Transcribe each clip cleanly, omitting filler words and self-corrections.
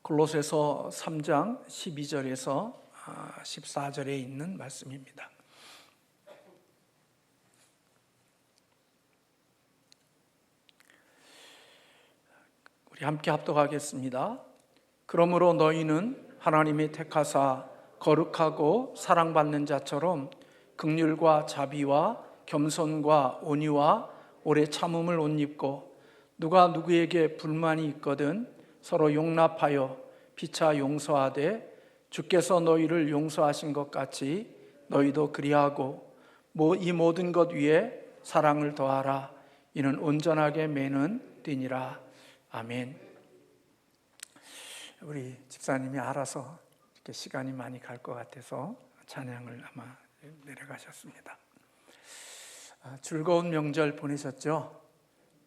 골로새서 3장 12절에서 14절에 있는 말씀입니다. 우리 함께 합독하겠습니다. 그러므로 너희는 하나님이 택하사 거룩하고 사랑받는 자처럼 긍휼과 자비와 겸손과 온유와 오래 참음을 옷 입고, 누가 누구에게 불만이 있거든 서로 용납하여 피차 용서하되 주께서 너희를 용서하신 것 같이 너희도 그리하고 이 모든 것 위에 사랑을 더하라. 이는 온전하게 매는 띠니라. 아멘. 우리 집사님이 알아서 이렇게 시간이 많이 갈 것 같아서 찬양을 아마 내려가셨습니다. 즐거운 명절 보내셨죠?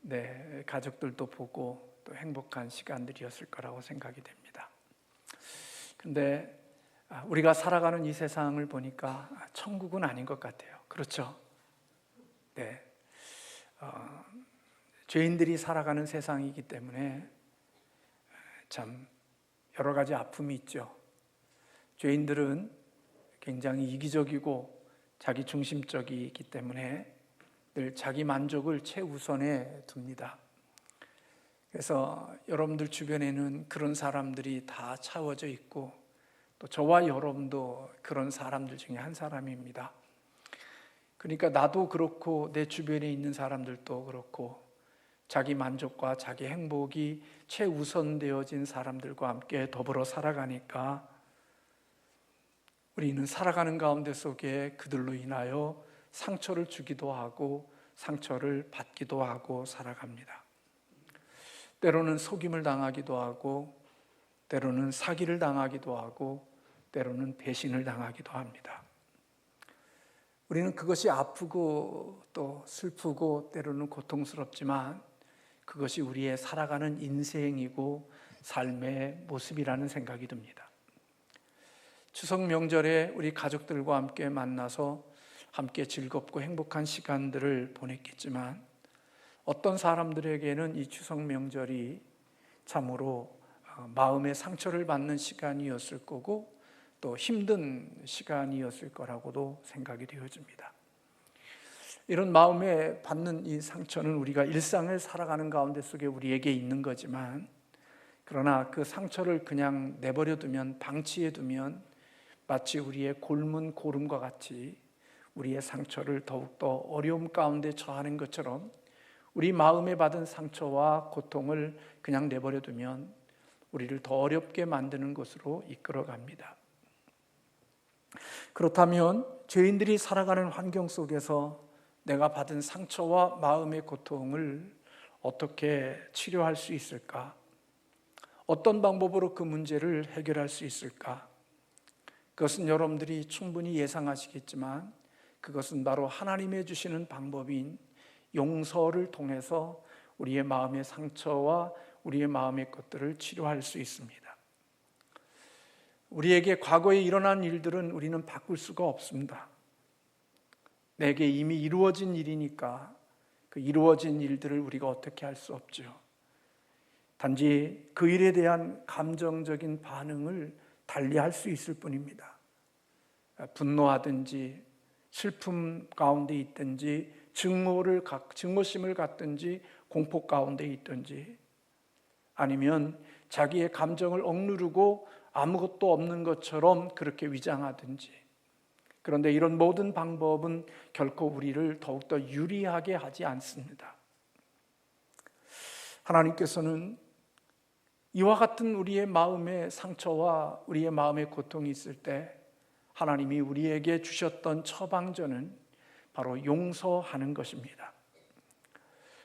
네, 가족들도 보고 또 행복한 시간들이었을 거라고 생각이 됩니다. 근데 우리가 살아가는 이 세상을 보니까 천국은 아닌 것 같아요. 그렇죠? 네, 죄인들이 살아가는 세상이기 때문에 참 여러 가지 아픔이 있죠. 죄인들은 굉장히 이기적이고 자기중심적이기 때문에 늘 자기 만족을 최우선에 둡니다. 그래서 여러분들 주변에는 그런 사람들이 다 차워져 있고, 또 저와 여러분도 그런 사람들 중에 한 사람입니다. 그러니까 나도 그렇고 내 주변에 있는 사람들도 그렇고 자기 만족과 자기 행복이 최우선되어진 사람들과 함께 더불어 살아가니까 우리는 살아가는 가운데 속에 그들로 인하여 상처를 주기도 하고 상처를 받기도 하고 살아갑니다. 때로는 속임을 당하기도 하고, 때로는 사기를 당하기도 하고, 때로는 배신을 당하기도 합니다. 우리는 그것이 아프고 또 슬프고 때로는 고통스럽지만 그것이 우리의 살아가는 인생이고 삶의 모습이라는 생각이 듭니다. 추석 명절에 우리 가족들과 함께 만나서 함께 즐겁고 행복한 시간들을 보냈겠지만, 어떤 사람들에게는 이 추석 명절이 참으로 마음의 상처를 받는 시간이었을 거고 또 힘든 시간이었을 거라고도 생각이 되어집니다. 이런 마음에 받는 이 상처는 우리가 일상을 살아가는 가운데 속에 우리에게 있는 거지만, 그러나 그 상처를 그냥 내버려 두면, 방치해 두면 마치 우리의 곪은 고름과 같이 우리의 상처를 더욱더 어려움 가운데 처하는 것처럼 우리 마음에 받은 상처와 고통을 그냥 내버려 두면 우리를 더 어렵게 만드는 것으로 이끌어갑니다. 그렇다면 죄인들이 살아가는 환경 속에서 내가 받은 상처와 마음의 고통을 어떻게 치료할 수 있을까? 어떤 방법으로 그 문제를 해결할 수 있을까? 그것은 여러분들이 충분히 예상하시겠지만 그것은 바로 하나님의 주시는 방법인 용서를 통해서 우리의 마음의 상처와 우리의 마음의 것들을 치료할 수 있습니다. 우리에게 과거에 일어난 일들은 우리는 바꿀 수가 없습니다. 내게 이미 이루어진 일이니까 그 이루어진 일들을 우리가 어떻게 할 수 없죠. 단지 그 일에 대한 감정적인 반응을 달리할 수 있을 뿐입니다. 분노하든지 슬픔 가운데 있든지 증오심을 갖든지 공포 가운데 있든지, 아니면 자기의 감정을 억누르고 아무것도 없는 것처럼 그렇게 위장하든지, 그런데 이런 모든 방법은 결코 우리를 더욱더 유리하게 하지 않습니다. 하나님께서는 이와 같은 우리의 마음의 상처와 우리의 마음의 고통이 있을 때 하나님이 우리에게 주셨던 처방전은 바로 용서하는 것입니다.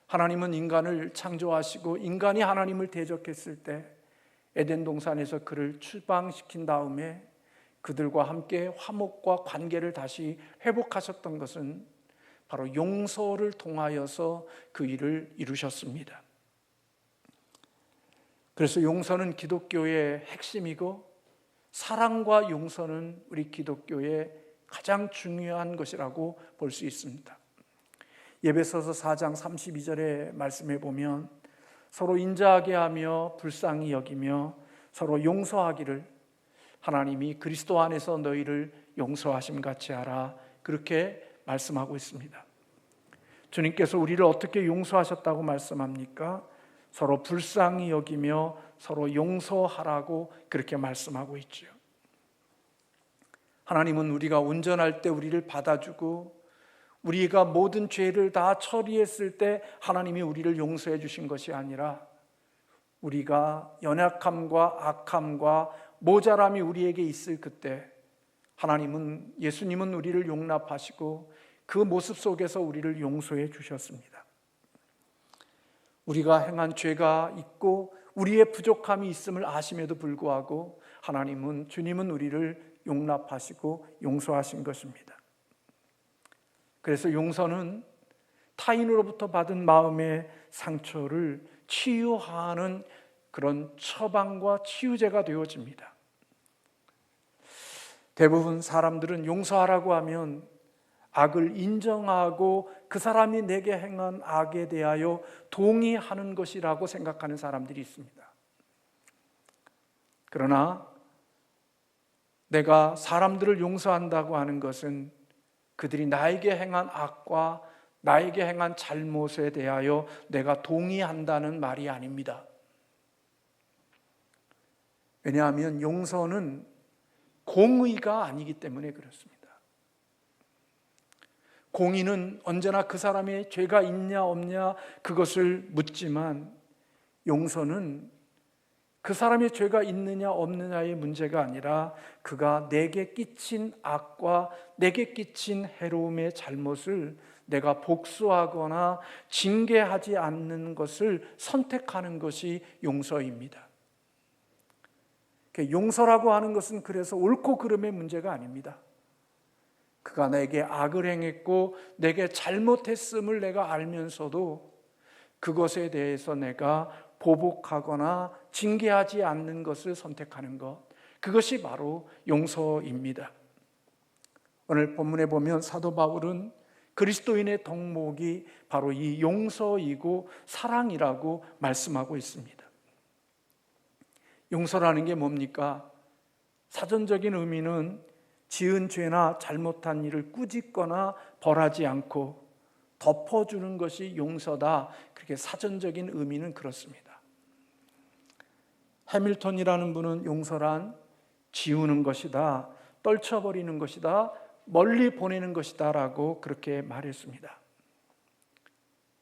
하나님은 인간을 창조하시고 인간이 하나님을 대적했을 때 에덴 동산에서 그를 추방시킨 다음에 그들과 함께 화목과 관계를 다시 회복하셨던 것은 바로 용서를 통하여서 그 일을 이루셨습니다. 그래서 용서는 기독교의 핵심이고 사랑과 용서는 우리 기독교의 가장 중요한 것이라고 볼 수 있습니다. 에베소서 4장 32절의 말씀에 보면 서로 인자하게 하며 불쌍히 여기며 서로 용서하기를 하나님이 그리스도 안에서 너희를 용서하심 같이 하라, 그렇게 말씀하고 있습니다. 주님께서 우리를 어떻게 용서하셨다고 말씀합니까? 서로 불쌍히 여기며 서로 용서하라고 그렇게 말씀하고 있죠. 하나님은 우리가 온전할 때 우리를 받아주고 우리가 모든 죄를 다 처리했을 때 하나님이 우리를 용서해 주신 것이 아니라 우리가 연약함과 악함과 모자람이 우리에게 있을 그때 하나님은, 예수님은 우리를 용납하시고 그 모습 속에서 우리를 용서해 주셨습니다. 우리가 행한 죄가 있고 우리의 부족함이 있음을 아심에도 불구하고 하나님은, 주님은 우리를 용납하시고 용서하신 것입니다. 그래서 용서는 타인으로부터 받은 마음의 상처를 치유하는 그런 처방과 치유제가 되어집니다. 대부분 사람들은 용서하라고 하면 악을 인정하고 그 사람이 내게 행한 악에 대하여 동의하는 것이라고 생각하는 사람들이 있습니다. 그러나 내가 사람들을 용서한다고 하는 것은 그들이 나에게 행한 악과 나에게 행한 잘못에 대하여 내가 동의한다는 말이 아닙니다. 왜냐하면 용서는 공의가 아니기 때문에 그렇습니다. 공의는 언제나 그 사람의 죄가 있냐 없냐 그것을 묻지만, 용서는 그 사람의 죄가 있느냐 없느냐의 문제가 아니라 그가 내게 끼친 악과 내게 끼친 해로움의 잘못을 내가 복수하거나 징계하지 않는 것을 선택하는 것이 용서입니다. 용서라고 하는 것은 그래서 옳고 그름의 문제가 아닙니다. 그가 내게 악을 행했고 내게 잘못했음을 내가 알면서도 그것에 대해서 내가 보복하거나 징계하지 않는 것을 선택하는 것, 그것이 바로 용서입니다. 오늘 본문에 보면 사도 바울은 그리스도인의 덕목이 바로 이 용서이고 사랑이라고 말씀하고 있습니다. 용서라는 게 뭡니까? 사전적인 의미는 지은 죄나 잘못한 일을 꾸짖거나 벌하지 않고 덮어주는 것이 용서다, 그렇게 사전적인 의미는 그렇습니다. 해밀턴이라는 분은 용서란 지우는 것이다, 떨쳐버리는 것이다, 멀리 보내는 것이다 라고 그렇게 말했습니다.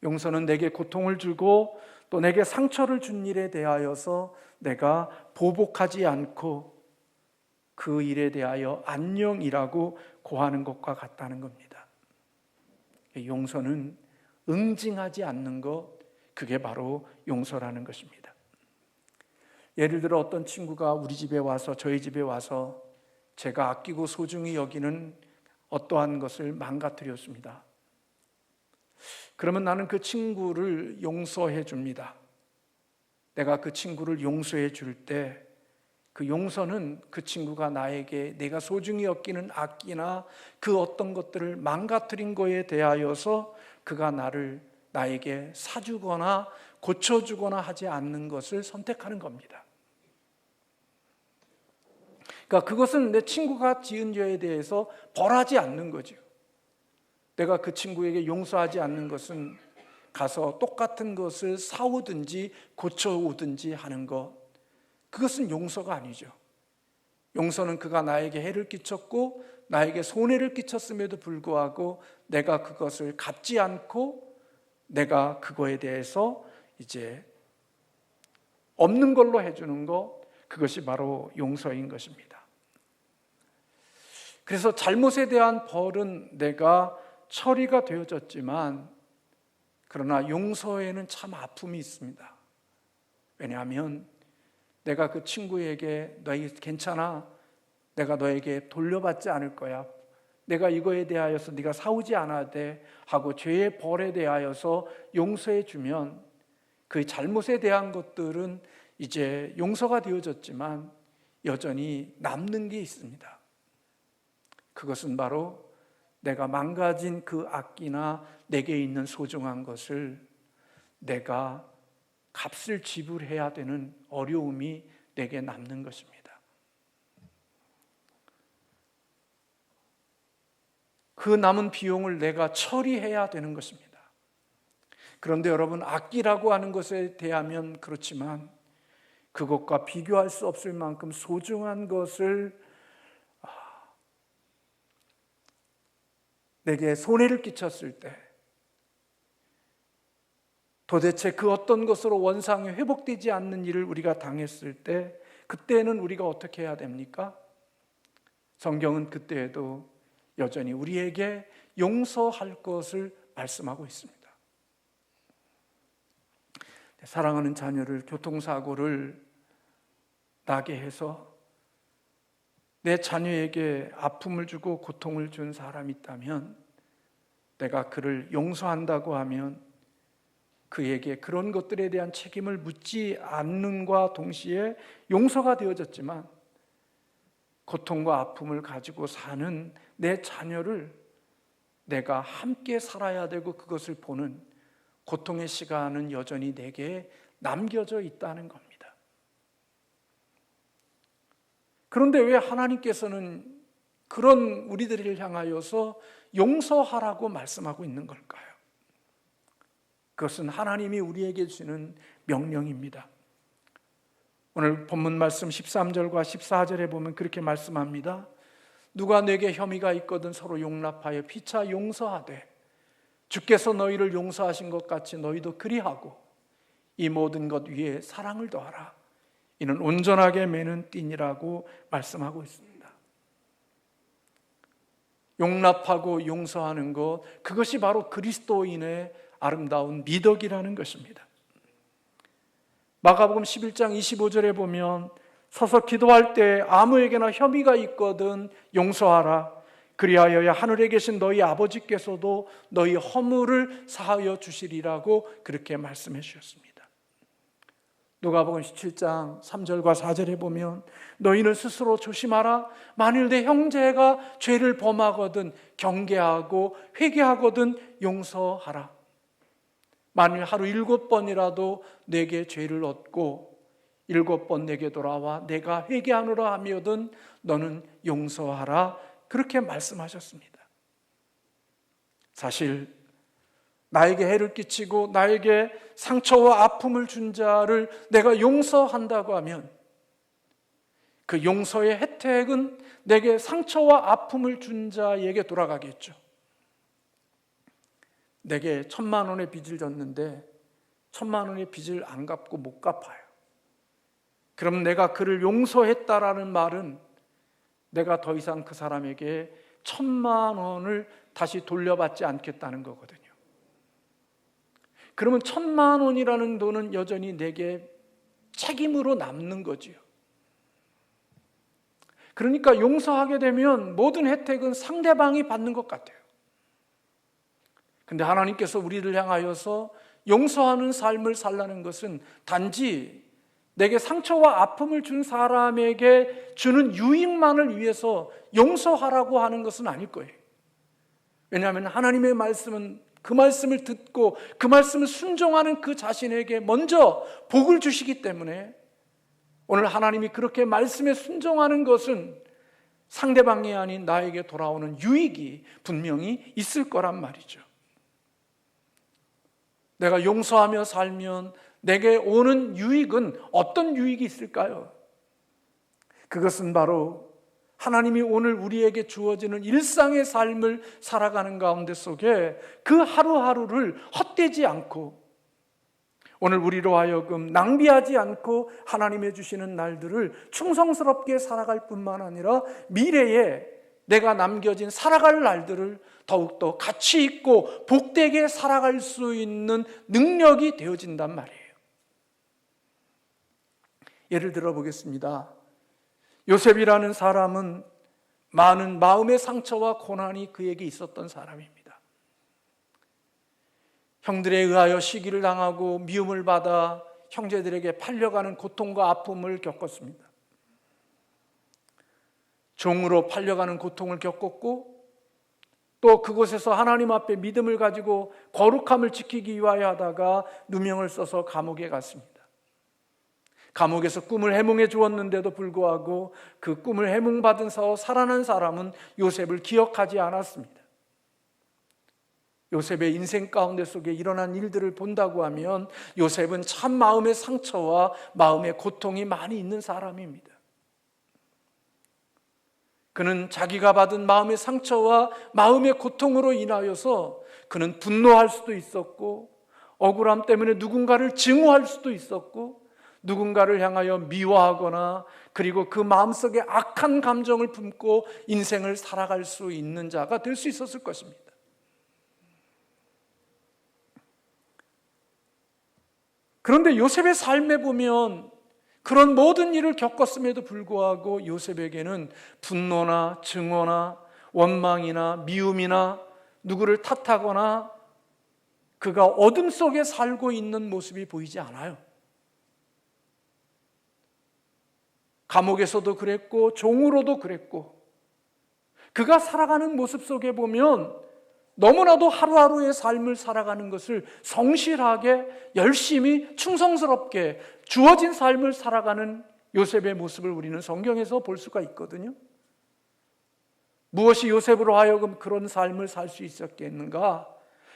용서는 내게 고통을 주고 또 내게 상처를 준 일에 대하여서 내가 보복하지 않고 그 일에 대하여 안녕이라고 고하는 것과 같다는 겁니다. 용서는 응징하지 않는 것, 그게 바로 용서라는 것입니다. 예를 들어 어떤 친구가 우리 집에 와서, 저희 집에 와서 제가 아끼고 소중히 여기는 어떠한 것을 망가뜨렸습니다. 그러면 나는 그 친구를 용서해 줍니다. 내가 그 친구를 용서해 줄 때 그 용서는 그 친구가 나에게 내가 소중히 여기는 악기나 그 어떤 것들을 망가뜨린 거에 대하여서 그가 나에게 사주거나 고쳐주거나 하지 않는 것을 선택하는 겁니다. 그러니까 그것은 내 친구가 지은 죄에 대해서 벌하지 않는 거죠. 내가 그 친구에게 용서하지 않는 것은 가서 똑같은 것을 사오든지 고쳐오든지 하는 것, 그것은 용서가 아니죠. 용서는 그가 나에게 해를 끼쳤고 나에게 손해를 끼쳤음에도 불구하고 내가 그것을 갚지 않고 내가 그거에 대해서 이제 없는 걸로 해주는 것, 그것이 바로 용서인 것입니다. 그래서 잘못에 대한 벌은 내가 처리가 되어졌지만, 그러나 용서에는 참 아픔이 있습니다. 왜냐하면 내가 그 친구에게 너희 괜찮아, 내가 너에게 돌려받지 않을 거야, 내가 이거에 대하여서 네가 싸우지 않아도 돼 하고 죄의 벌에 대하여서 용서해 주면 그 잘못에 대한 것들은 이제 용서가 되어졌지만 여전히 남는 게 있습니다. 그것은 바로 내가 망가진 그 악기나 내게 있는 소중한 것을 내가 값을 지불해야 되는 어려움이 내게 남는 것입니다. 그 남은 비용을 내가 처리해야 되는 것입니다. 그런데 여러분, 악기라고 하는 것에 대하면 그렇지만 그것과 비교할 수 없을 만큼 소중한 것을 내게 손해를 끼쳤을 때, 도대체 그 어떤 것으로 원상이 회복되지 않는 일을 우리가 당했을 때, 그때는 우리가 어떻게 해야 됩니까? 성경은 그때에도 여전히 우리에게 용서할 것을 말씀하고 있습니다. 사랑하는 자녀를 교통사고를 나게 해서 내 자녀에게 아픔을 주고 고통을 준 사람이 있다면, 내가 그를 용서한다고 하면 그에게 그런 것들에 대한 책임을 묻지 않는과 동시에 용서가 되어졌지만, 고통과 아픔을 가지고 사는 내 자녀를 내가 함께 살아야 되고 그것을 보는 고통의 시간은 여전히 내게 남겨져 있다는 겁니다. 그런데 왜 하나님께서는 그런 우리들을 향하여서 용서하라고 말씀하고 있는 걸까요? 그것은 하나님이 우리에게 주는 명령입니다. 오늘 본문 말씀 13절과 14절에 보면 그렇게 말씀합니다. 누가 내게 혐의가 있거든 서로 용납하여 피차 용서하되 주께서 너희를 용서하신 것 같이 너희도 그리하고 이 모든 것 위에 사랑을 더하라. 이는 온전하게 매는 띠니라고 말씀하고 있습니다. 용납하고 용서하는 것, 그것이 바로 그리스도인의 아름다운 미덕이라는 것입니다. 마가복음 11장 25절에 보면 서서 기도할 때 아무에게나 혐의가 있거든 용서하라. 그리하여야 하늘에 계신 너희 아버지께서도 너희 허물을 사하여 주시리라고 그렇게 말씀해 주셨습니다. 누가복음 17장 3절과 4절에 보면 너희는 스스로 조심하라. 만일 내 형제가 죄를 범하거든 경계하고 회개하거든 용서하라. 만일 하루 7번이라도 내게 죄를 얻고 7번 내게 돌아와 내가 회개하노라 하며든 너는 용서하라. 그렇게 말씀하셨습니다. 사실 나에게 해를 끼치고 나에게 상처와 아픔을 준 자를 내가 용서한다고 하면 그 용서의 혜택은 내게 상처와 아픔을 준 자에게 돌아가겠죠. 내게 1,000만 원의 빚을 졌는데 1,000만 원의 빚을 안 갚고 못 갚아요. 그럼 내가 그를 용서했다라는 말은 내가 더 이상 그 사람에게 1,000만 원을 다시 돌려받지 않겠다는 거거든요. 그러면 1,000만 원이라는 돈은 여전히 내게 책임으로 남는 거지요. 그러니까 용서하게 되면 모든 혜택은 상대방이 받는 것 같아요. 근데 하나님께서 우리를 향하여서 용서하는 삶을 살라는 것은 단지 내게 상처와 아픔을 준 사람에게 주는 유익만을 위해서 용서하라고 하는 것은 아닐 거예요. 왜냐하면 하나님의 말씀은 그 말씀을 듣고 그 말씀을 순종하는 그 자신에게 먼저 복을 주시기 때문에 오늘 하나님이 그렇게 말씀에 순종하는 것은 상대방이 아닌 나에게 돌아오는 유익이 분명히 있을 거란 말이죠. 내가 용서하며 살면 내게 오는 유익은 어떤 유익이 있을까요? 그것은 바로 하나님이 오늘 우리에게 주어지는 일상의 삶을 살아가는 가운데 속에 그 하루하루를 헛되지 않고 오늘 우리로 하여금 낭비하지 않고 하나님의 주시는 날들을 충성스럽게 살아갈 뿐만 아니라 미래에 내가 남겨진 살아갈 날들을 더욱더 가치 있고 복되게 살아갈 수 있는 능력이 되어진단 말이에요. 예를 들어 보겠습니다. 요셉이라는 사람은 많은 마음의 상처와 고난이 그에게 있었던 사람입니다. 형들에 의하여 시기를 당하고 미움을 받아 형제들에게 팔려가는 고통과 아픔을 겪었습니다. 종으로 팔려가는 고통을 겪었고 또 그곳에서 하나님 앞에 믿음을 가지고 거룩함을 지키기 위하여 하다가 누명을 써서 감옥에 갔습니다. 감옥에서 꿈을 해몽해 주었는데도 불구하고 그 꿈을 해몽받은 사후 살아난 사람은 요셉을 기억하지 않았습니다. 요셉의 인생 가운데 속에 일어난 일들을 본다고 하면 요셉은 참 마음의 상처와 마음의 고통이 많이 있는 사람입니다. 그는 자기가 받은 마음의 상처와 마음의 고통으로 인하여서 그는 분노할 수도 있었고, 억울함 때문에 누군가를 증오할 수도 있었고, 누군가를 향하여 미워하거나 그리고 그 마음속에 악한 감정을 품고 인생을 살아갈 수 있는 자가 될 수 있었을 것입니다. 그런데 요셉의 삶에 보면 그런 모든 일을 겪었음에도 불구하고 요셉에게는 분노나 증오나 원망이나 미움이나 누구를 탓하거나 그가 어둠 속에 살고 있는 모습이 보이지 않아요. 감옥에서도 그랬고 종으로도 그랬고, 그가 살아가는 모습 속에 보면 너무나도 하루하루의 삶을 살아가는 것을 성실하게 열심히 충성스럽게 주어진 삶을 살아가는 요셉의 모습을 우리는 성경에서 볼 수가 있거든요. 무엇이 요셉으로 하여금 그런 삶을 살 수 있었겠는가?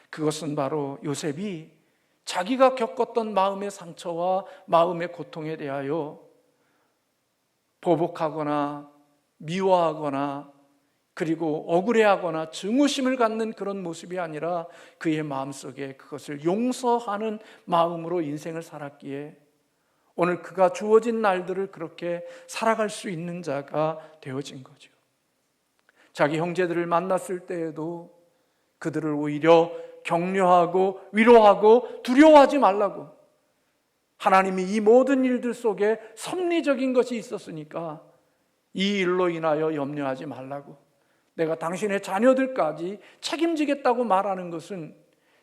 그것은 바로 요셉이 자기가 겪었던 마음의 상처와 마음의 고통에 대하여 보복하거나 미워하거나 그리고 억울해하거나 증오심을 갖는 그런 모습이 아니라 그의 마음속에 그것을 용서하는 마음으로 인생을 살았기에 오늘 그가 주어진 날들을 그렇게 살아갈 수 있는 자가 되어진 거죠. 자기 형제들을 만났을 때에도 그들을 오히려 격려하고 위로하고 두려워하지 말라고, 하나님이 이 모든 일들 속에 섭리적인 것이 있었으니까 이 일로 인하여 염려하지 말라고, 내가 당신의 자녀들까지 책임지겠다고 말하는 것은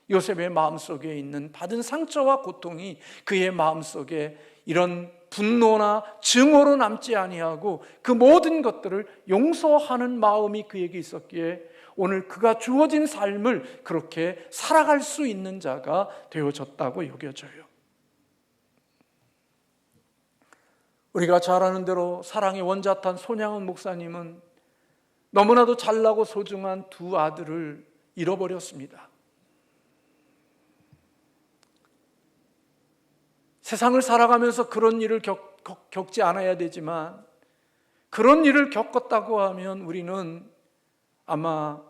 요셉의 마음속에 있는 받은 상처와 고통이 그의 마음속에 이런 분노나 증오로 남지 아니하고 그 모든 것들을 용서하는 마음이 그에게 있었기에 오늘 그가 주어진 삶을 그렇게 살아갈 수 있는 자가 되어졌다고 여겨져요. 우리가 잘 아는 대로 사랑의 원자탄 손양은 목사님은 너무나도 잘나고 소중한 두 아들을 잃어버렸습니다. 세상을 살아가면서 그런 일을 겪지 않아야 되지만 그런 일을 겪었다고 하면 우리는 아마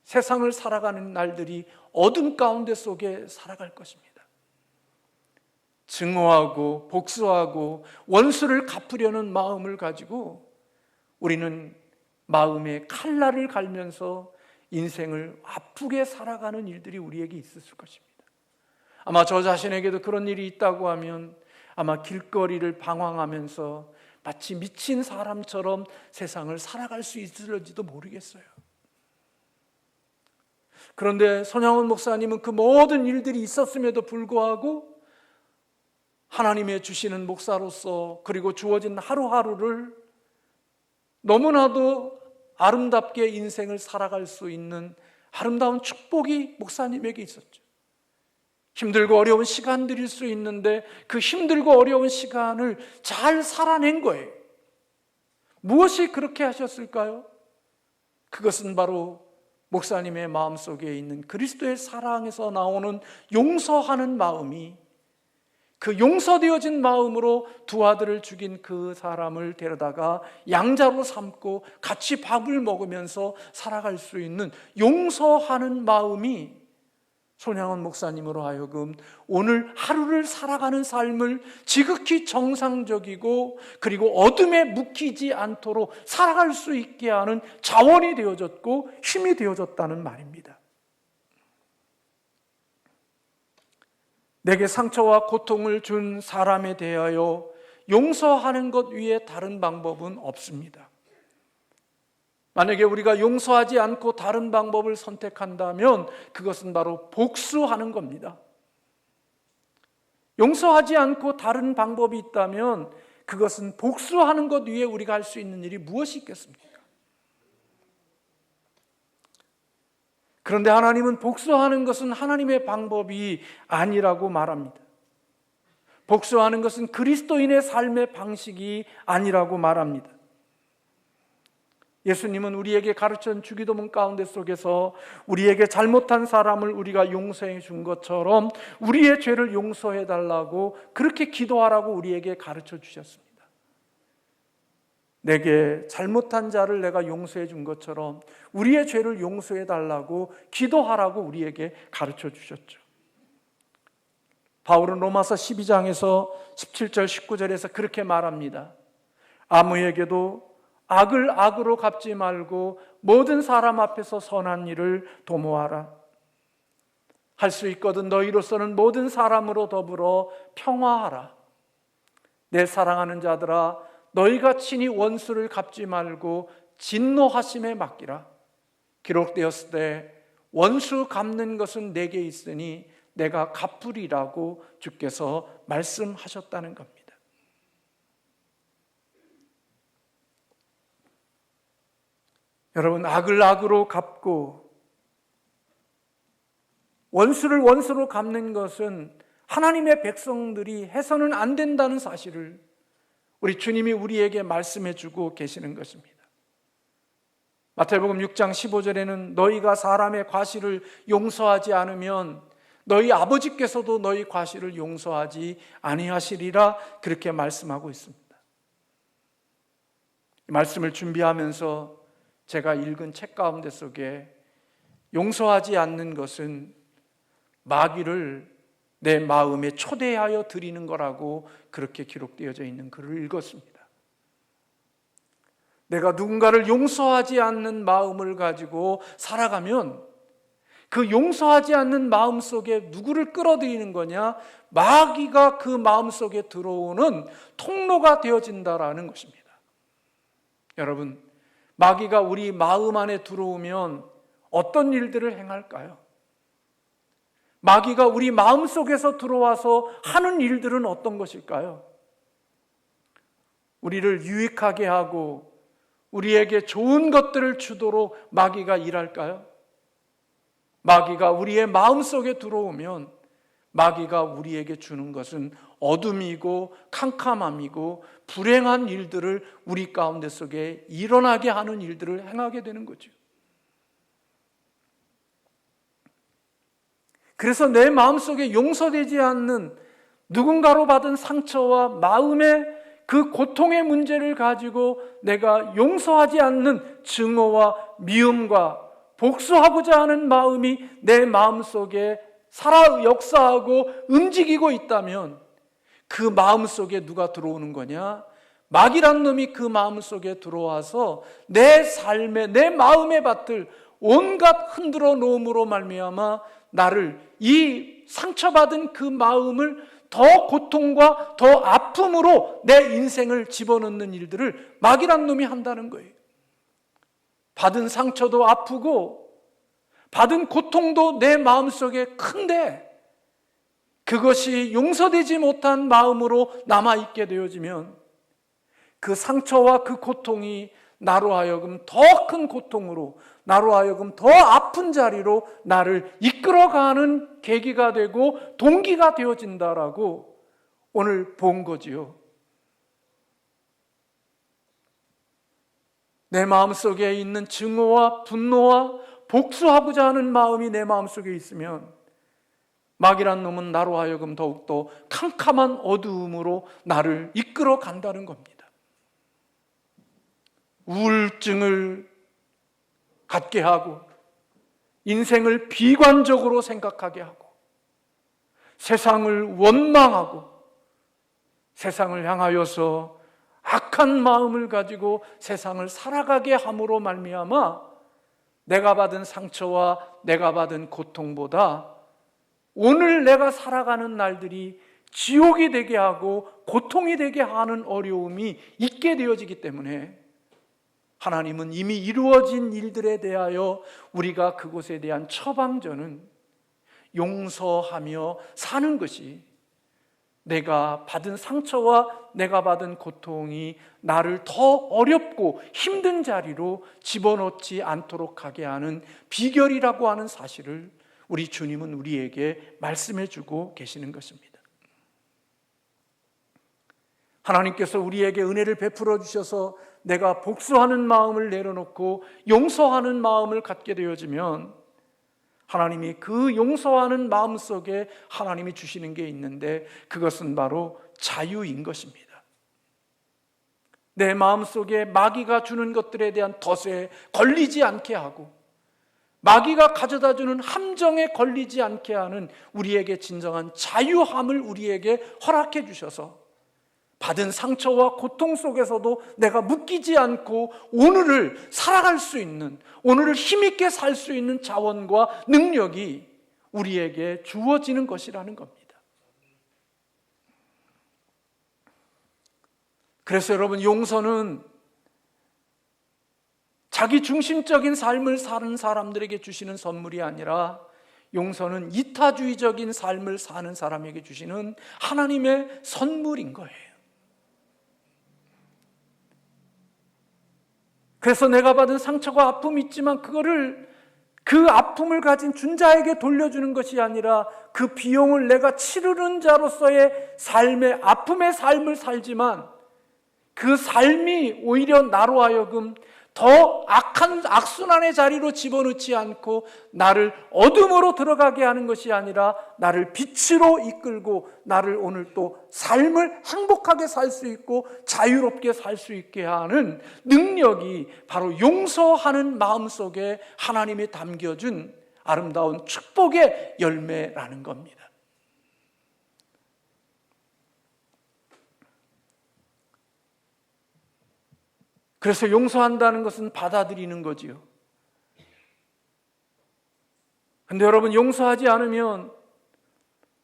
세상을 살아가는 날들이 어둠 가운데 속에 살아갈 것입니다. 증오하고 복수하고 원수를 갚으려는 마음을 가지고 우리는 마음에 칼날을 갈면서 인생을 아프게 살아가는 일들이 우리에게 있었을 것입니다. 아마 저 자신에게도 그런 일이 있다고 하면 아마 길거리를 방황하면서 마치 미친 사람처럼 세상을 살아갈 수 있을지도 모르겠어요. 그런데 손양원 목사님은 그 모든 일들이 있었음에도 불구하고 하나님의 주시는 목사로서 그리고 주어진 하루하루를 너무나도 아름답게 인생을 살아갈 수 있는 아름다운 축복이 목사님에게 있었죠. 힘들고 어려운 시간들일 수 있는데 그 힘들고 어려운 시간을 잘 살아낸 거예요. 무엇이 그렇게 하셨을까요? 그것은 바로 목사님의 마음속에 있는 그리스도의 사랑에서 나오는 용서하는 마음이, 그 용서되어진 마음으로 두 아들을 죽인 그 사람을 데려다가 양자로 삼고 같이 밥을 먹으면서 살아갈 수 있는 용서하는 마음이 손양원 목사님으로 하여금 오늘 하루를 살아가는 삶을 지극히 정상적이고 그리고 어둠에 묵히지 않도록 살아갈 수 있게 하는 자원이 되어졌고 힘이 되어졌다는 말입니다. 내게 상처와 고통을 준 사람에 대하여 용서하는 것 외에 다른 방법은 없습니다. 만약에 우리가 용서하지 않고 다른 방법을 선택한다면 그것은 바로 복수하는 겁니다. 용서하지 않고 다른 방법이 있다면 그것은 복수하는 것 외에 우리가 할 수 있는 일이 무엇이 있겠습니까? 그런데 하나님은 복수하는 것은 하나님의 방법이 아니라고 말합니다. 복수하는 것은 그리스도인의 삶의 방식이 아니라고 말합니다. 예수님은 우리에게 가르쳐 주기도문 가운데 속에서 우리에게 잘못한 사람을 우리가 용서해 준 것처럼 우리의 죄를 용서해 달라고 그렇게 기도하라고 우리에게 가르쳐 주셨습니다. 내게 잘못한 자를 내가 용서해 준 것처럼 우리의 죄를 용서해 달라고 기도하라고 우리에게 가르쳐 주셨죠. 바울은 로마서 12장에서 17절 19절에서 그렇게 말합니다. 아무에게도 악을 악으로 갚지 말고 모든 사람 앞에서 선한 일을 도모하라. 할 수 있거든 너희로서는 모든 사람으로 더불어 평화하라. 내 사랑하는 자들아, 너희가 친히 원수를 갚지 말고 진노하심에 맡기라. 기록되었을 때 원수 갚는 것은 내게 있으니 내가 갚으리라고 주께서 말씀하셨다는 겁니다. 여러분, 악을 악으로 갚고 원수를 원수로 갚는 것은 하나님의 백성들이 해서는 안 된다는 사실을 우리 주님이 우리에게 말씀해 주고 계시는 것입니다. 마태복음 6장 15절에는 너희가 사람의 과실을 용서하지 않으면 너희 아버지께서도 너희 과실을 용서하지 아니하시리라 그렇게 말씀하고 있습니다. 이 말씀을 준비하면서 제가 읽은 책 가운데 속에 용서하지 않는 것은 마귀를 내 마음에 초대하여 드리는 거라고 그렇게 기록되어져 있는 글을 읽었습니다. 내가 누군가를 용서하지 않는 마음을 가지고 살아가면 그 용서하지 않는 마음 속에 누구를 끌어들이는 거냐? 마귀가 그 마음 속에 들어오는 통로가 되어진다라는 것입니다. 여러분, 마귀가 우리 마음 안에 들어오면 어떤 일들을 행할까요? 마귀가 우리 마음 속에서 들어와서 하는 일들은 어떤 것일까요? 우리를 유익하게 하고 우리에게 좋은 것들을 주도록 마귀가 일할까요? 마귀가 우리의 마음 속에 들어오면 마귀가 우리에게 주는 것은 어둠이고 캄캄함이고 불행한 일들을 우리 가운데 속에 일어나게 하는 일들을 행하게 되는 거죠. 그래서 내 마음속에 용서되지 않는 누군가로 받은 상처와 마음의 그 고통의 문제를 가지고 내가 용서하지 않는 증오와 미움과 복수하고자 하는 마음이 내 마음속에 살아 역사하고 움직이고 있다면 그 마음속에 누가 들어오는 거냐? 마귀란 놈이 그 마음속에 들어와서 내 삶에 내 마음의 밭을 온갖 흔들어 놓음으로 말미암아 나를 이 상처받은 그 마음을 더 고통과 더 아픔으로 내 인생을 집어넣는 일들을 마귀란 놈이 한다는 거예요. 받은 상처도 아프고 받은 고통도 내 마음속에 큰데 그것이 용서되지 못한 마음으로 남아있게 되어지면 그 상처와 그 고통이 나로 하여금 더 큰 고통으로 나로 하여금 더 아픈 자리로 나를 이끌어가는 계기가 되고 동기가 되어진다라고 오늘 본 거지요. 내 마음속에 있는 증오와 분노와 복수하고자 하는 마음이 내 마음속에 있으면 마귀란 놈은 나로 하여금 더욱더 캄캄한 어두움으로 나를 이끌어 간다는 겁니다. 우울증을 갖게 하고 인생을 비관적으로 생각하게 하고 세상을 원망하고 세상을 향하여서 악한 마음을 가지고 세상을 살아가게 함으로 말미암아 내가 받은 상처와 내가 받은 고통보다 오늘 내가 살아가는 날들이 지옥이 되게 하고 고통이 되게 하는 어려움이 있게 되어지기 때문에 하나님은 이미 이루어진 일들에 대하여 우리가 그곳에 대한 처방전은 용서하며 사는 것이 내가 받은 상처와 내가 받은 고통이 나를 더 어렵고 힘든 자리로 집어넣지 않도록 하게 하는 비결이라고 하는 사실을 우리 주님은 우리에게 말씀해 주고 계시는 것입니다. 하나님께서 우리에게 은혜를 베풀어 주셔서 내가 복수하는 마음을 내려놓고 용서하는 마음을 갖게 되어지면 하나님이 그 용서하는 마음 속에 하나님이 주시는 게 있는데 그것은 바로 자유인 것입니다. 내 마음 속에 마귀가 주는 것들에 대한 덫에 걸리지 않게 하고 마귀가 가져다 주는 함정에 걸리지 않게 하는 우리에게 진정한 자유함을 우리에게 허락해 주셔서 받은 상처와 고통 속에서도 내가 묶이지 않고 오늘을 살아갈 수 있는, 오늘을 힘있게 살 수 있는 자원과 능력이 우리에게 주어지는 것이라는 겁니다. 그래서 여러분, 용서는 자기 중심적인 삶을 사는 사람들에게 주시는 선물이 아니라 용서는 이타주의적인 삶을 사는 사람에게 주시는 하나님의 선물인 거예요. 그래서 내가 받은 상처가 아픔이 있지만 그 아픔을 가진 준자에게 돌려주는 것이 아니라 그 비용을 내가 치르는 자로서의 삶의 아픔의 삶을 살지만 그 삶이 오히려 나로 하여금 더 악한 악순환의 자리로 집어넣지 않고 나를 어둠으로 들어가게 하는 것이 아니라 나를 빛으로 이끌고 나를 오늘 또 삶을 행복하게 살 수 있고 자유롭게 살 수 있게 하는 능력이 바로 용서하는 마음속에 하나님이 담겨준 아름다운 축복의 열매라는 겁니다. 그래서 용서한다는 것은 받아들이는 거지요. 근데 여러분, 용서하지 않으면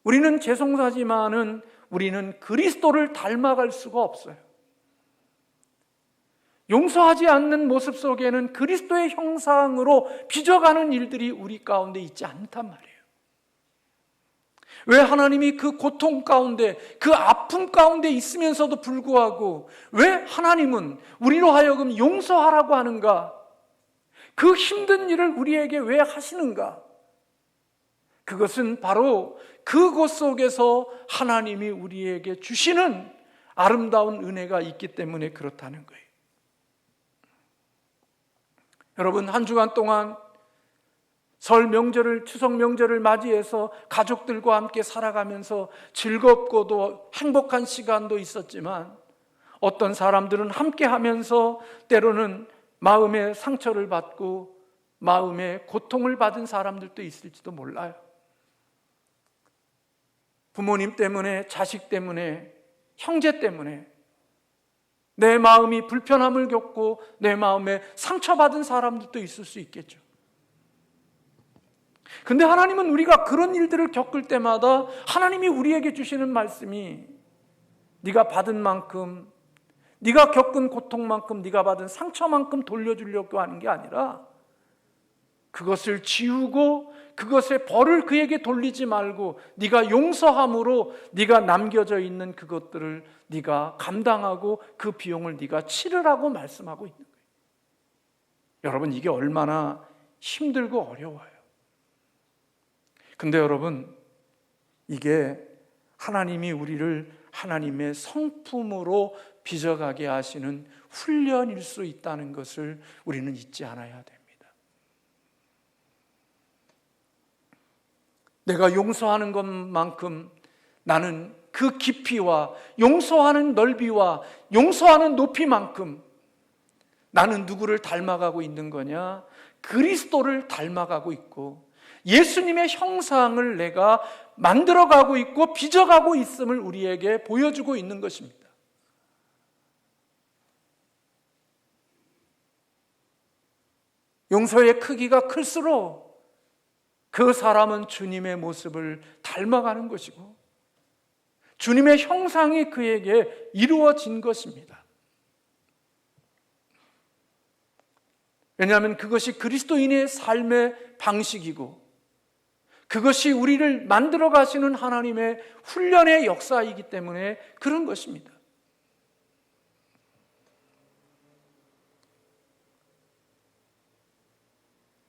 우리는 죄송하지만은 우리는 그리스도를 닮아갈 수가 없어요. 용서하지 않는 모습 속에는 그리스도의 형상으로 빚어가는 일들이 우리 가운데 있지 않단 말이에요. 왜 하나님이 그 고통 가운데, 그 아픔 가운데 있으면서도 불구하고 왜 하나님은 우리로 하여금 용서하라고 하는가? 그 힘든 일을 우리에게 왜 하시는가? 그것은 바로 그곳 속에서 하나님이 우리에게 주시는 아름다운 은혜가 있기 때문에 그렇다는 거예요. 여러분, 한 주간 동안 설 명절을, 추석 명절을 맞이해서 가족들과 함께 살아가면서 즐겁고도 행복한 시간도 있었지만 어떤 사람들은 함께 하면서 때로는 마음의 상처를 받고 마음의 고통을 받은 사람들도 있을지도 몰라요. 부모님 때문에, 자식 때문에, 형제 때문에 내 마음이 불편함을 겪고 내 마음에 상처받은 사람들도 있을 수 있겠죠. 근데 하나님은 우리가 그런 일들을 겪을 때마다 하나님이 우리에게 주시는 말씀이 네가 받은 만큼, 네가 겪은 고통만큼, 네가 받은 상처만큼 돌려주려고 하는 게 아니라 그것을 지우고 그것의 벌을 그에게 돌리지 말고 네가 용서함으로 네가 남겨져 있는 그것들을 네가 감당하고 그 비용을 네가 치르라고 말씀하고 있는 거예요. 여러분, 이게 얼마나 힘들고 어려워요. 근데 여러분, 이게 하나님이 우리를 하나님의 성품으로 빚어가게 하시는 훈련일 수 있다는 것을 우리는 잊지 않아야 됩니다. 내가 용서하는 것만큼 나는 그 깊이와 용서하는 넓이와 용서하는 높이만큼 나는 누구를 닮아가고 있는 거냐? 그리스도를 닮아가고 있고 예수님의 형상을 내가 만들어가고 있고 빚어가고 있음을 우리에게 보여주고 있는 것입니다. 용서의 크기가 클수록 그 사람은 주님의 모습을 닮아가는 것이고 주님의 형상이 그에게 이루어진 것입니다. 왜냐하면 그것이 그리스도인의 삶의 방식이고 그것이 우리를 만들어 가시는 하나님의 훈련의 역사이기 때문에 그런 것입니다.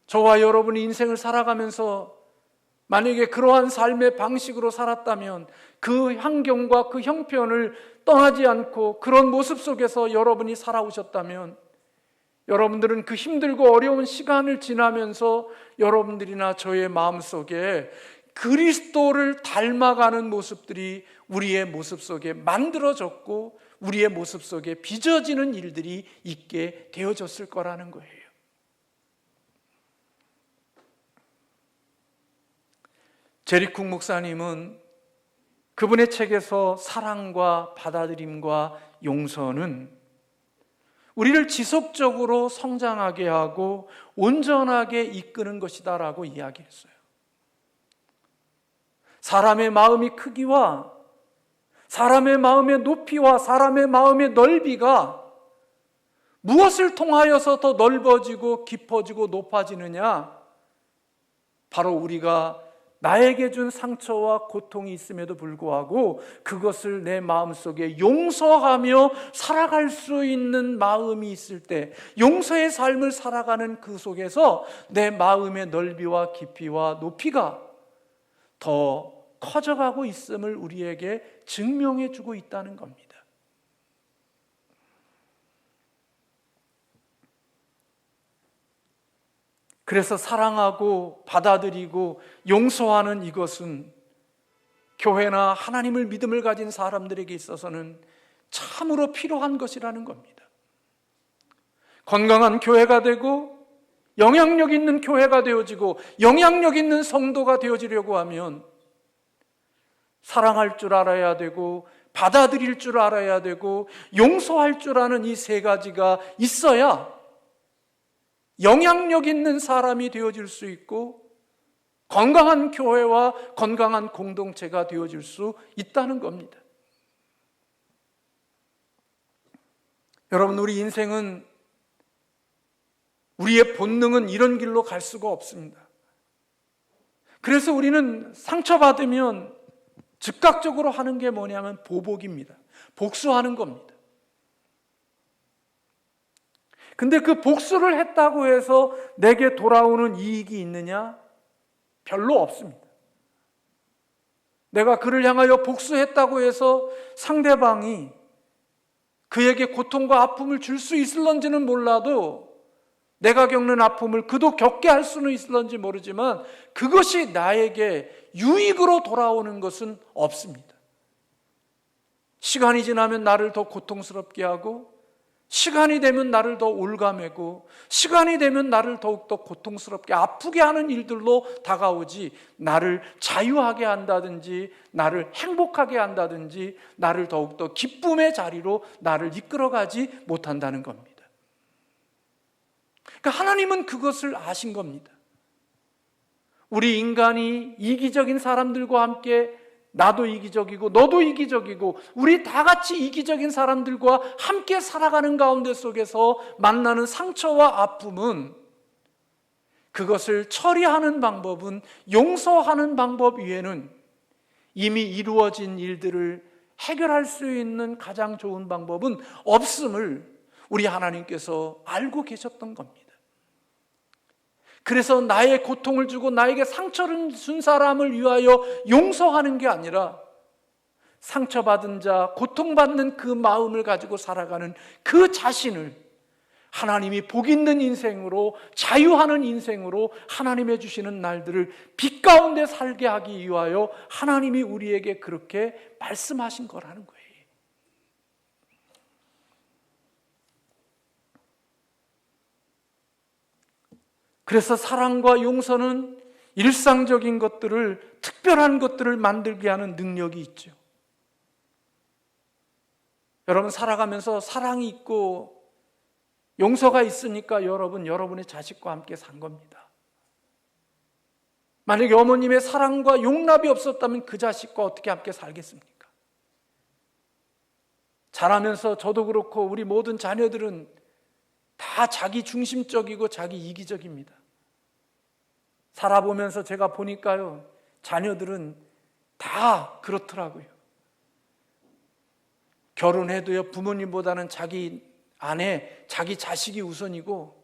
저와 여러분이 인생을 살아가면서 만약에 그러한 삶의 방식으로 살았다면 그 환경과 그 형편을 떠나지 않고 그런 모습 속에서 여러분이 살아오셨다면 여러분들은 그 힘들고 어려운 시간을 지나면서 여러분들이나 저의 마음속에 그리스도를 닮아가는 모습들이 우리의 모습 속에 만들어졌고 우리의 모습 속에 빚어지는 일들이 있게 되어졌을 거라는 거예요. 제리쿡 목사님은 그분의 책에서 사랑과 받아들임과 용서는 우리를 지속적으로 성장하게 하고 온전하게 이끄는 것이다라고 이야기했어요. 사람의 마음의 크기와 사람의 마음의 높이와 사람의 마음의 넓이가 무엇을 통하여서 더 넓어지고 깊어지고 높아지느냐? 바로 우리가 나에게 준 상처와 고통이 있음에도 불구하고 그것을 내 마음속에 용서하며 살아갈 수 있는 마음이 있을 때, 용서의 삶을 살아가는 그 속에서 내 마음의 넓이와 깊이와 높이가 더 커져가고 있음을 우리에게 증명해 주고 있다는 겁니다. 그래서 사랑하고 받아들이고 용서하는 이것은 교회나 하나님을 믿음을 가진 사람들에게 있어서는 참으로 필요한 것이라는 겁니다. 건강한 교회가 되고 영향력 있는 교회가 되어지고 영향력 있는 성도가 되어지려고 하면 사랑할 줄 알아야 되고 받아들일 줄 알아야 되고 용서할 줄 아는 이 세 가지가 있어야 영향력 있는 사람이 되어질 수 있고 건강한 교회와 건강한 공동체가 되어질 수 있다는 겁니다. 여러분, 우리 인생은, 우리의 본능은 이런 길로 갈 수가 없습니다. 그래서 우리는 상처받으면 즉각적으로 하는 게 뭐냐면 보복입니다. 복수하는 겁니다. 근데 그 복수를 했다고 해서 내게 돌아오는 이익이 있느냐? 별로 없습니다. 내가 그를 향하여 복수했다고 해서 상대방이 그에게 고통과 아픔을 줄 수 있을런지는 몰라도 내가 겪는 아픔을 그도 겪게 할 수는 있을런지 모르지만 그것이 나에게 유익으로 돌아오는 것은 없습니다. 시간이 지나면 나를 더 고통스럽게 하고 시간이 되면 나를 더 올가매고 시간이 되면 나를 더욱더 고통스럽게 아프게 하는 일들로 다가오지 나를 자유하게 한다든지 나를 행복하게 한다든지 나를 더욱더 기쁨의 자리로 나를 이끌어가지 못한다는 겁니다. 그러니까 하나님은 그것을 아신 겁니다. 우리 인간이 이기적인 사람들과 함께 나도 이기적이고 너도 이기적이고 우리 다 같이 이기적인 사람들과 함께 살아가는 가운데 속에서 만나는 상처와 아픔은 그것을 처리하는 방법은 용서하는 방법 외에는 이미 이루어진 일들을 해결할 수 있는 가장 좋은 방법은 없음을 우리 하나님께서 알고 계셨던 겁니다. 그래서 나의 고통을 주고 나에게 상처를 준 사람을 위하여 용서하는 게 아니라 상처받은 자, 고통받는 그 마음을 가지고 살아가는 그 자신을 하나님이 복 있는 인생으로, 자유하는 인생으로 하나님의 주시는 날들을 빛 가운데 살게 하기 위하여 하나님이 우리에게 그렇게 말씀하신 거라는 거예요. 그래서 사랑과 용서는 일상적인 것들을, 특별한 것들을 만들게 하는 능력이 있죠. 여러분, 살아가면서 사랑이 있고 용서가 있으니까 여러분의 자식과 함께 산 겁니다. 만약에 어머님의 사랑과 용납이 없었다면 그 자식과 어떻게 함께 살겠습니까? 자라면서 저도 그렇고 우리 모든 자녀들은 다 자기 중심적이고 자기 이기적입니다. 살아보면서 제가 보니까요, 자녀들은 다 그렇더라고요. 결혼해도요, 부모님보다는 자기 아내, 자기 자식이 우선이고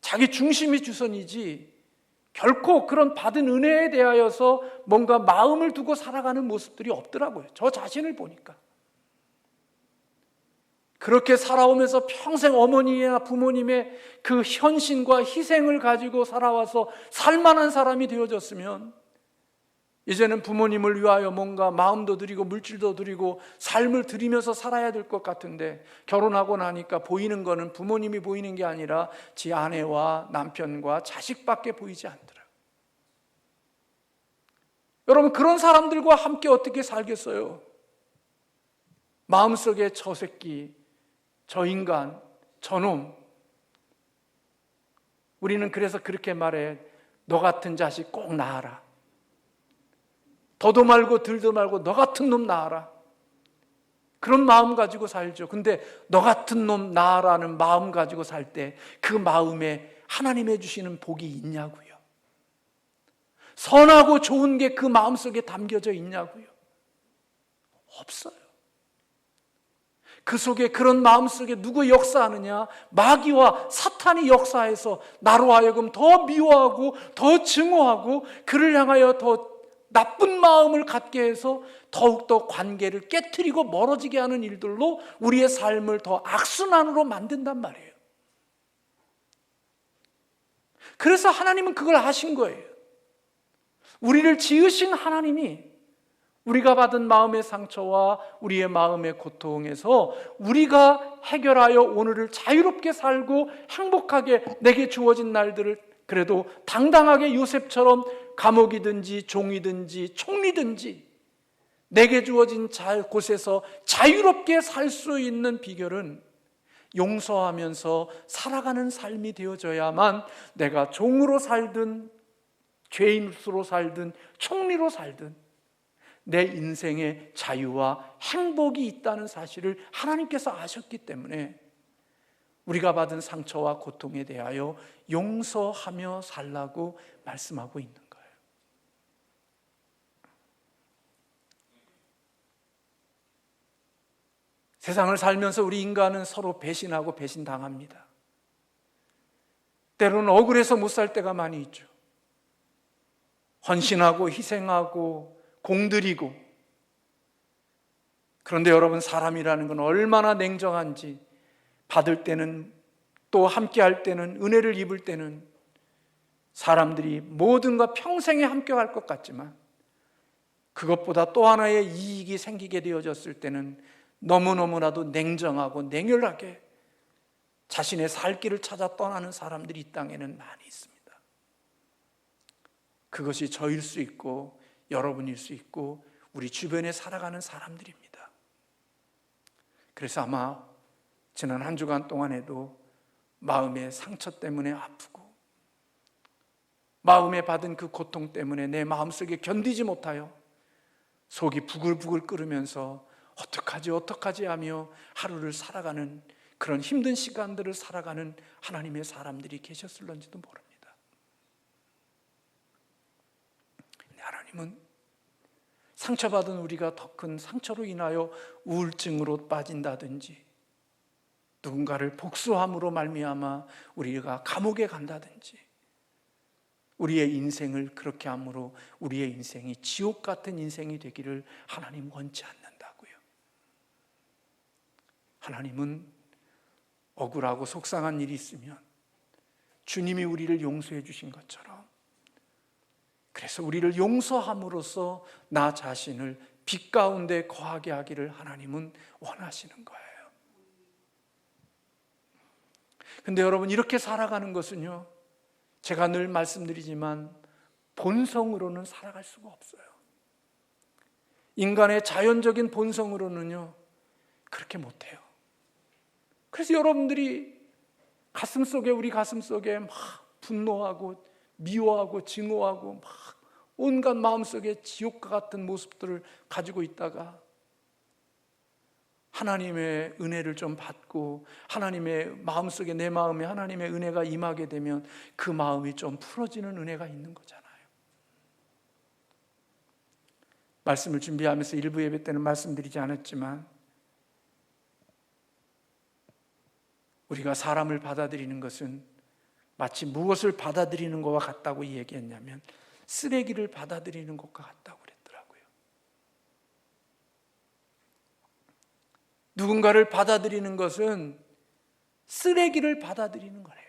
자기 중심이 주선이지 결코 그런 받은 은혜에 대하여서 뭔가 마음을 두고 살아가는 모습들이 없더라고요. 저 자신을 보니까. 그렇게 살아오면서 평생 어머니나 부모님의 그 헌신과 희생을 가지고 살아와서 살만한 사람이 되어졌으면 이제는 부모님을 위하여 뭔가 마음도 드리고 물질도 드리고 삶을 드리면서 살아야 될 것 같은데, 결혼하고 나니까 보이는 거는 부모님이 보이는 게 아니라 지 아내와 남편과 자식밖에 보이지 않더라고요. 여러분, 그런 사람들과 함께 어떻게 살겠어요? 마음속에 저 새끼, 저 인간, 저놈. 우리는 그래서 그렇게 말해. 너 같은 자식 꼭 낳아라. 더도 말고 덜도 말고 너 같은 놈 낳아라. 그런 마음 가지고 살죠. 근데 너 같은 놈 낳아라는 마음 가지고 살 때 그 마음에 하나님이 주시는 복이 있냐고요. 선하고 좋은 게 그 마음속에 담겨져 있냐고요. 없어요. 그 속에, 그런 마음속에 누구 역사하느냐? 마귀와 사탄이 역사해서 나로 하여금 더 미워하고 더 증오하고 그를 향하여 더 나쁜 마음을 갖게 해서 더욱더 관계를 깨트리고 멀어지게 하는 일들로 우리의 삶을 더 악순환으로 만든단 말이에요. 그래서 하나님은 그걸 아신 거예요. 우리를 지으신 하나님이 우리가 받은 마음의 상처와 우리의 마음의 고통에서 우리가 해결하여 오늘을 자유롭게 살고 행복하게 내게 주어진 날들을 그래도 당당하게 요셉처럼 감옥이든지 종이든지 총리든지 내게 주어진 곳에서 자유롭게 살 수 있는 비결은 용서하면서 살아가는 삶이 되어져야만, 내가 종으로 살든 죄인으로 살든 총리로 살든 내 인생에 자유와 행복이 있다는 사실을 하나님께서 아셨기 때문에 우리가 받은 상처와 고통에 대하여 용서하며 살라고 말씀하고 있는 거예요. 세상을 살면서 우리 인간은 서로 배신하고 배신당합니다. 때로는 억울해서 못 살 때가 많이 있죠. 헌신하고 희생하고 공들이고. 그런데 여러분, 사람이라는 건 얼마나 냉정한지, 받을 때는, 또 함께 할 때는, 은혜를 입을 때는 사람들이 모든가 평생에 함께 할 것 같지만 그것보다 또 하나의 이익이 생기게 되어졌을 때는 너무너무나도 냉정하고 냉혈하게 자신의 살 길을 찾아 떠나는 사람들이 이 땅에는 많이 있습니다. 그것이 저일 수 있고 여러분일 수 있고 우리 주변에 살아가는 사람들입니다. 그래서 아마 지난 한 주간 동안에도 마음의 상처 때문에 아프고 마음에 받은 그 고통 때문에 내 마음속에 견디지 못하여 속이 부글부글 끓으면서 어떡하지 하며 하루를 살아가는, 그런 힘든 시간들을 살아가는 하나님의 사람들이 계셨을런지도 모릅니다. 하나님은 상처받은 우리가 더 큰 상처로 인하여 우울증으로 빠진다든지, 누군가를 복수함으로 말미암아 우리가 감옥에 간다든지, 우리의 인생을 그렇게 함으로 우리의 인생이 지옥 같은 인생이 되기를 하나님 원치 않는다고요. 하나님은 억울하고 속상한 일이 있으면 주님이 우리를 용서해 주신 것처럼, 그래서 우리를 용서함으로써 나 자신을 빛 가운데 거하게 하기를 하나님은 원하시는 거예요. 근데 여러분, 이렇게 살아가는 것은요, 제가 늘 말씀드리지만 본성으로는 살아갈 수가 없어요. 인간의 자연적인 본성으로는요, 그렇게 못해요. 그래서 여러분들이 우리 가슴 속에 막 분노하고 미워하고 증오하고 막 온갖 마음속에 지옥과 같은 모습들을 가지고 있다가 하나님의 은혜를 좀 받고 하나님의 마음속에, 내 마음에 하나님의 은혜가 임하게 되면 그 마음이 좀 풀어지는 은혜가 있는 거잖아요. 말씀을 준비하면서 일부 예배 때는 말씀드리지 않았지만 우리가 사람을 받아들이는 것은 마치 무엇을 받아들이는 것과 같다고 얘기했냐면 쓰레기를 받아들이는 것과 같다고 그랬더라고요. 누군가를 받아들이는 것은 쓰레기를 받아들이는 거래요.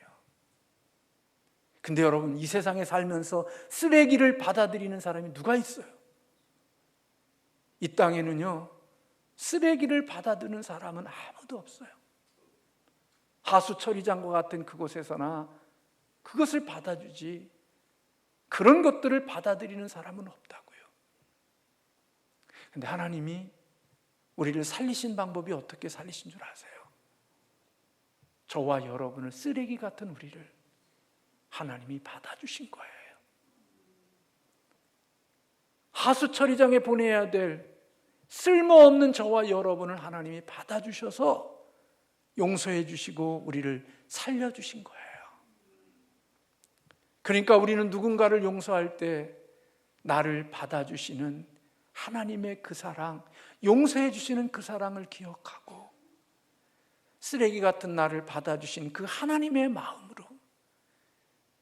근데 여러분, 이 세상에 살면서 쓰레기를 받아들이는 사람이 누가 있어요? 이 땅에는요, 쓰레기를 받아들이는 사람은 아무도 없어요. 하수처리장과 같은 그곳에서나 그것을 받아주지, 그런 것들을 받아들이는 사람은 없다고요. 근데 하나님이 우리를 살리신 방법이 어떻게 살리신 줄 아세요? 저와 여러분을, 쓰레기 같은 우리를 하나님이 받아주신 거예요. 하수처리장에 보내야 될 쓸모없는 저와 여러분을 하나님이 받아주셔서 용서해 주시고 우리를 살려주신 거예요. 그러니까 우리는 누군가를 용서할 때 나를 받아주시는 하나님의 그 사랑, 용서해 주시는 그 사랑을 기억하고 쓰레기 같은 나를 받아주신 그 하나님의 마음으로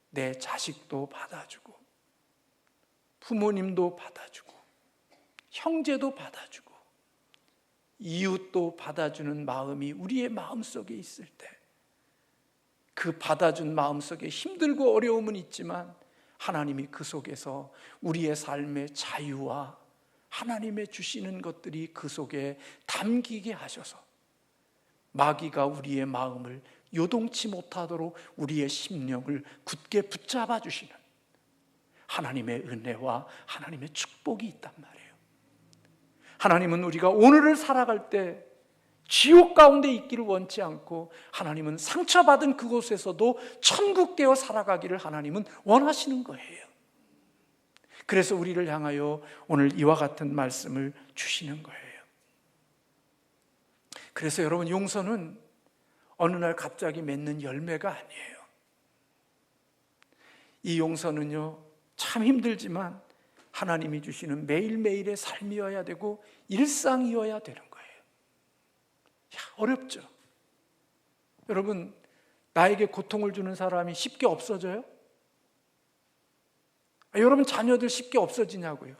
내 자식도 받아주고 부모님도 받아주고 형제도 받아주고 이웃도 받아주는 마음이 우리의 마음속에 있을 때, 그 받아준 마음속에 힘들고 어려움은 있지만 하나님이 그 속에서 우리의 삶의 자유와 하나님의 주시는 것들이 그 속에 담기게 하셔서 마귀가 우리의 마음을 요동치 못하도록 우리의 심령을 굳게 붙잡아 주시는 하나님의 은혜와 하나님의 축복이 있단 말이에요. 하나님은 우리가 오늘을 살아갈 때 지옥 가운데 있기를 원치 않고, 하나님은 상처받은 그곳에서도 천국 되어 살아가기를 하나님은 원하시는 거예요. 그래서 우리를 향하여 오늘 이와 같은 말씀을 주시는 거예요. 그래서 여러분, 용서는 어느 날 갑자기 맺는 열매가 아니에요. 이 용서는요, 참 힘들지만 하나님이 주시는 매일매일의 삶이어야 되고 일상이어야 되는 거예요. 어렵죠? 여러분, 나에게 고통을 주는 사람이 쉽게 없어져요? 여러분 자녀들 쉽게 없어지냐고요?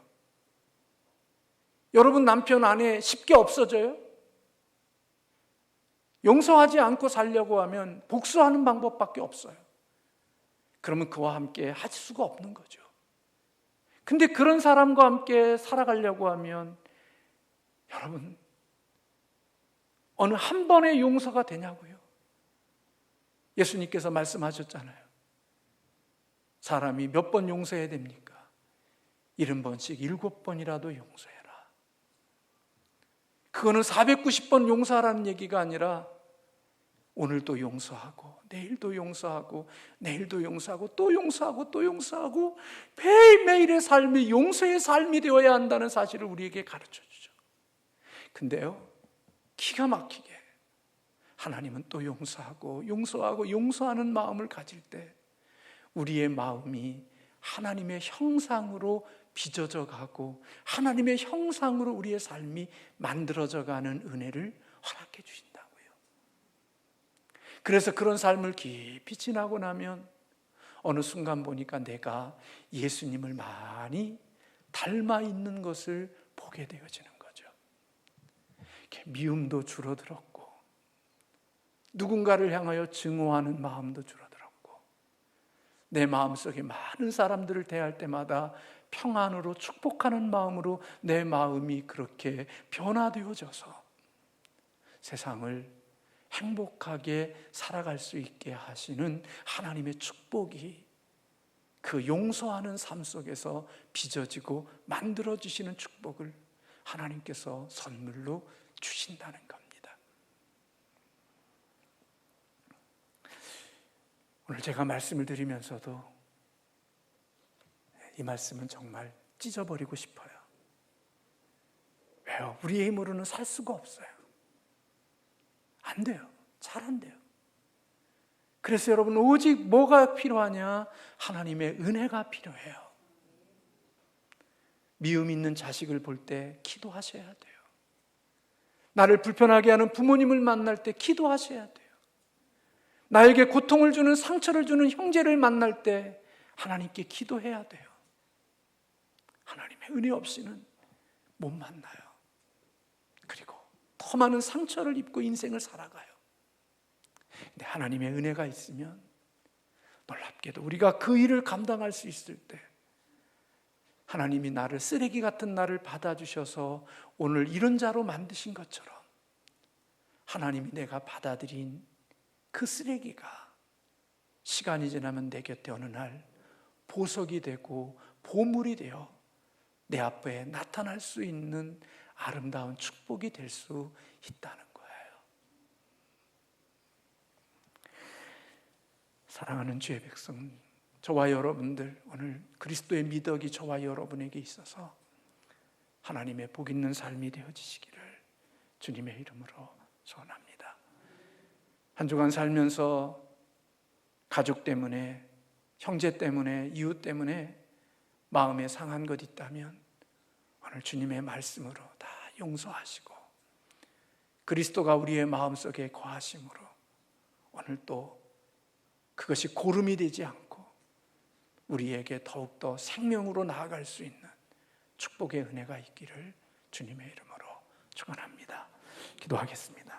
여러분 남편 아내 쉽게 없어져요? 용서하지 않고 살려고 하면 복수하는 방법밖에 없어요. 그러면 그와 함께 할 수가 없는 거죠. 근데 그런 사람과 함께 살아가려고 하면 여러분, 어느 한 번의 용서가 되냐고요? 예수님께서 말씀하셨잖아요. 사람이 몇 번 용서해야 됩니까? 70번씩 7번이라도 용서해라. 그거는 490번 용서하라는 얘기가 아니라 오늘도 용서하고 내일도 용서하고 내일도 용서하고 또 용서하고 또 용서하고 매일매일의 삶이 용서의 삶이 되어야 한다는 사실을 우리에게 가르쳐 주죠. 근데요, 기가 막히게 하나님은 또 용서하고 용서하고 용서하는 마음을 가질 때 우리의 마음이 하나님의 형상으로 빚어져 가고 하나님의 형상으로 우리의 삶이 만들어져 가는 은혜를 허락해 주신다고요. 그래서 그런 삶을 깊이 지나고 나면 어느 순간 보니까 내가 예수님을 많이 닮아 있는 것을 보게 되어지는 거죠. 미움도 줄어들었고 누군가를 향하여 증오하는 마음도 줄어들었고 내 마음속에 많은 사람들을 대할 때마다 평안으로 축복하는 마음으로 내 마음이 그렇게 변화되어져서 세상을 행복하게 살아갈 수 있게 하시는 하나님의 축복이 그 용서하는 삶 속에서 빚어지고 만들어지시는 축복을 하나님께서 선물로 주신다는 겁니다. 오늘 제가 말씀을 드리면서도 이 말씀은 정말 찢어버리고 싶어요. 왜요? 우리의 힘으로는 살 수가 없어요. 안 돼요. 잘 안 돼요. 그래서 여러분, 오직 뭐가 필요하냐? 하나님의 은혜가 필요해요. 미움 있는 자식을 볼 때 기도하셔야 돼요. 나를 불편하게 하는 부모님을 만날 때 기도하셔야 돼요. 나에게 고통을 주는, 상처를 주는 형제를 만날 때 하나님께 기도해야 돼요. 하나님의 은혜 없이는 못 만나요. 그리고 더 많은 상처를 입고 인생을 살아가요. 근데 하나님의 은혜가 있으면 놀랍게도 우리가 그 일을 감당할 수 있을 때 하나님이 나를, 쓰레기 같은 나를 받아주셔서 오늘 이런 자로 만드신 것처럼 하나님이 내가 받아들인 그 쓰레기가 시간이 지나면 내 곁에 어느 날 보석이 되고 보물이 되어 내 앞에 나타날 수 있는 아름다운 축복이 될 수 있다는 거예요. 사랑하는 주의 백성, 저와 여러분들, 오늘 그리스도의 미덕이 저와 여러분에게 있어서 하나님의 복 있는 삶이 되어지시기를 주님의 이름으로 소원합니다. 한 주간 살면서 가족 때문에, 형제 때문에, 이웃 때문에 마음에 상한 것 있다면 오늘 주님의 말씀으로 다 용서하시고 그리스도가 우리의 마음속에 거하심으로 오늘 또 그것이 고름이 되지 않고 우리에게 더욱더 생명으로 나아갈 수 있는 축복의 은혜가 있기를 주님의 이름으로 축원합니다. 기도하겠습니다.